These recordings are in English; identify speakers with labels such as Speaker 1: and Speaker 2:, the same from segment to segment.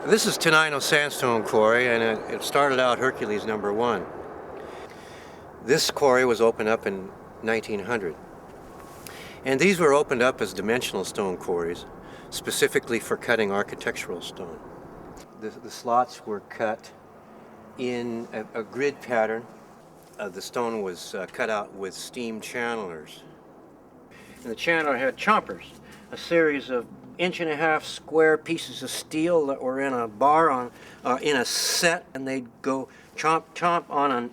Speaker 1: This is Tenino sandstone quarry, and it started out Hercules #1. This quarry was opened up in 1900. And these were opened up as dimensional stone quarries, specifically for cutting architectural stone. The slots were cut in a grid pattern. The stone was cut out with steam channelers. And the channeler had chompers, a series of 1.5-inch square pieces of steel that were in a bar in a set, and they'd go chomp chomp on an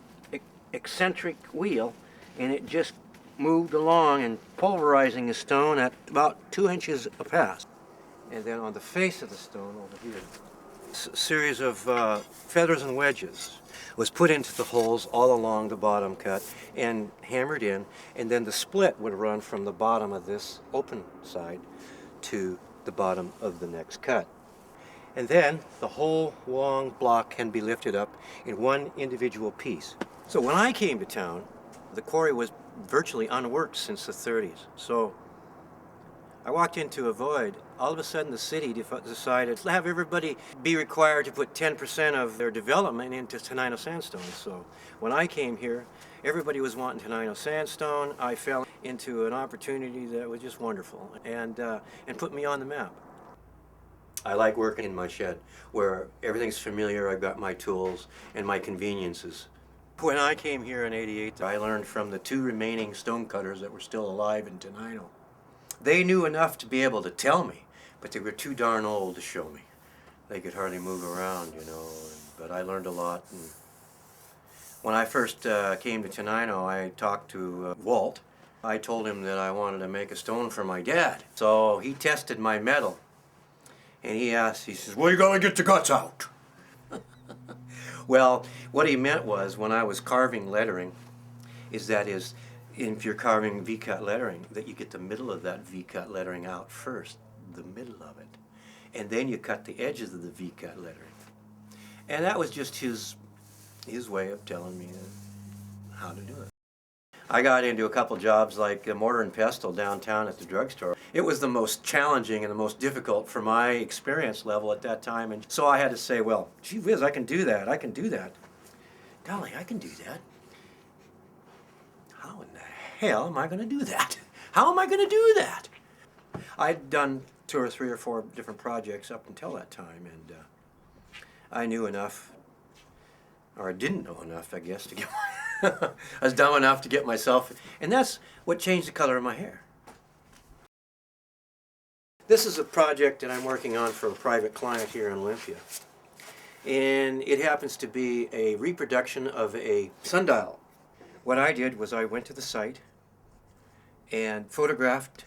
Speaker 1: eccentric wheel, and it just moved along and pulverizing the stone at about 2 inches a pass. And then on the face of the stone over here, a series of feathers and wedges was put into the holes all along the bottom cut and hammered in, and then the split would run from the bottom of this open side to the bottom of the next cut. And then the whole long block can be lifted up in one individual piece. So when I came to town, the quarry was virtually unworked since the 30s. So I walked into a void. All of a sudden the city decided to have everybody be required to put 10% of their development into Tenino sandstone. So when I came here, everybody was wanting Tenino sandstone. I fell into an opportunity that was just wonderful and put me on the map. I like working in my shed where everything's familiar. I've got my tools and my conveniences. When I came here in '88, I learned from the 2 remaining stonecutters that were still alive in Tenino. They knew enough to be able to tell me, but they were too darn old to show me. They could hardly move around, you know, but I learned a lot. And when I first came to Tenino, I talked to Walt. I told him that I wanted to make a stone for my dad. So he tested my metal, and he says, "Well, you gotta get the guts out." Well, what he meant was, when I was carving lettering, if you're carving V-cut lettering, that you get the middle of that V-cut lettering out first, the middle of it, and then you cut the edges of the V-cut lettering. And that was just his way of telling me how to do it. I got into a couple jobs like mortar and pestle downtown at the drugstore. It was the most challenging and the most difficult for my experience level at that time, and so I had to say, well, gee whiz, I can do that, I can do that. Golly, I can do that. How in the hell am I going to do that? How am I going to do that? I'd done 2 or 3 or 4 different projects up until that time, and I knew enough, or I didn't know enough, I guess, to get I was dumb enough to get myself, and that's what changed the color of my hair. This is a project that I'm working on for a private client here in Olympia, and it happens to be a reproduction of a sundial. What I did was I went to the site and photographed,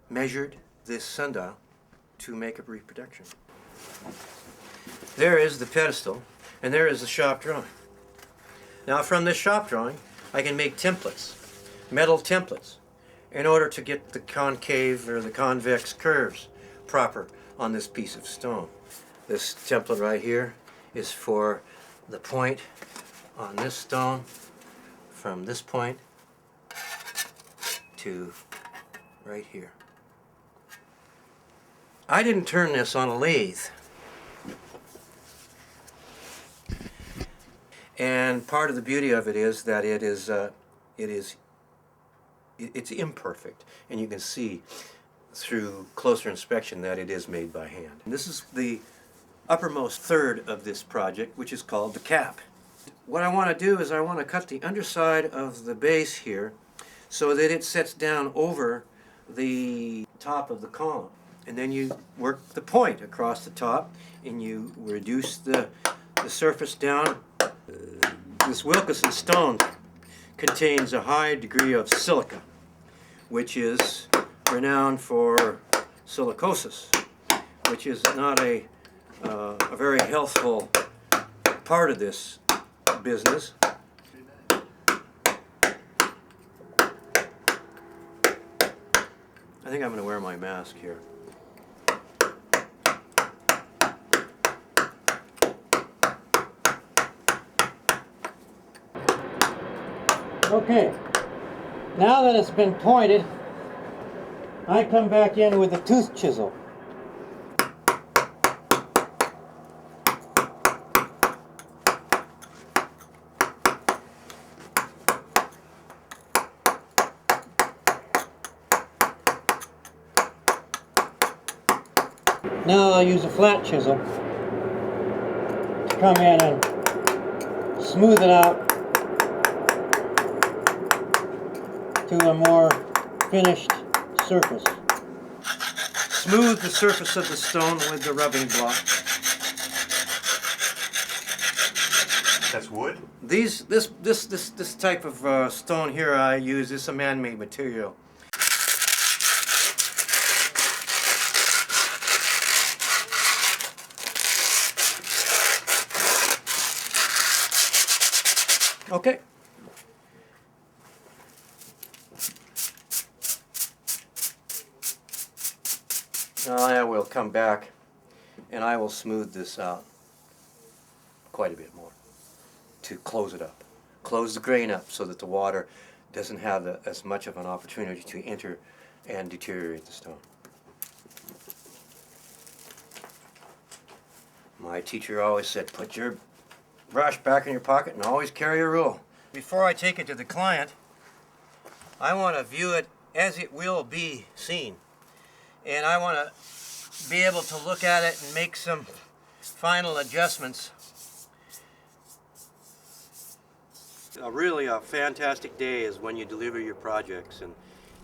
Speaker 1: measured this sundial to make a reproduction. There is the pedestal, and there is the shop drawing. Now from this shop drawing, I can make templates, metal templates, in order to get the concave or the convex curves proper on this piece of stone. This template right here is for the point on this stone, from this point to right here. I didn't turn this on a lathe. And part of the beauty of it is that it's imperfect, and you can see through closer inspection that it is made by hand. And this is the uppermost third of this project, which is called the cap. What I want to do is I want to cut the underside of the base here so that it sets down over the top of the column. And then you work the point across the top, and you reduce the surface down. This Wilkinson stone contains a high degree of silica, which is renowned for silicosis, which is not a very healthful part of this business. I think I'm going to wear my mask here. Okay, now that it's been pointed, I come back in with a tooth chisel. Now I'll use a flat chisel to come in and smooth it out to a more finished surface. Smooth the surface of the stone with the rubbing block.
Speaker 2: That's wood?
Speaker 1: This type of stone here I use is a man-made material. Okay. Now I will come back and I will smooth this out quite a bit more to close it up. Close the grain up so that the water doesn't have as much of an opportunity to enter and deteriorate the stone. My teacher always said, put your brush back in your pocket and always carry a rule. Before I take it to the client, I want to view it as it will be seen. And I want to be able to look at it and make some final adjustments. Really a fantastic day is when you deliver your projects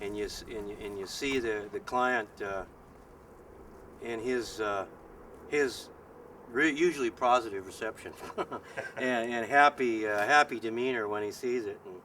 Speaker 1: and you see the client in his usually positive reception and happy demeanor when he sees it. And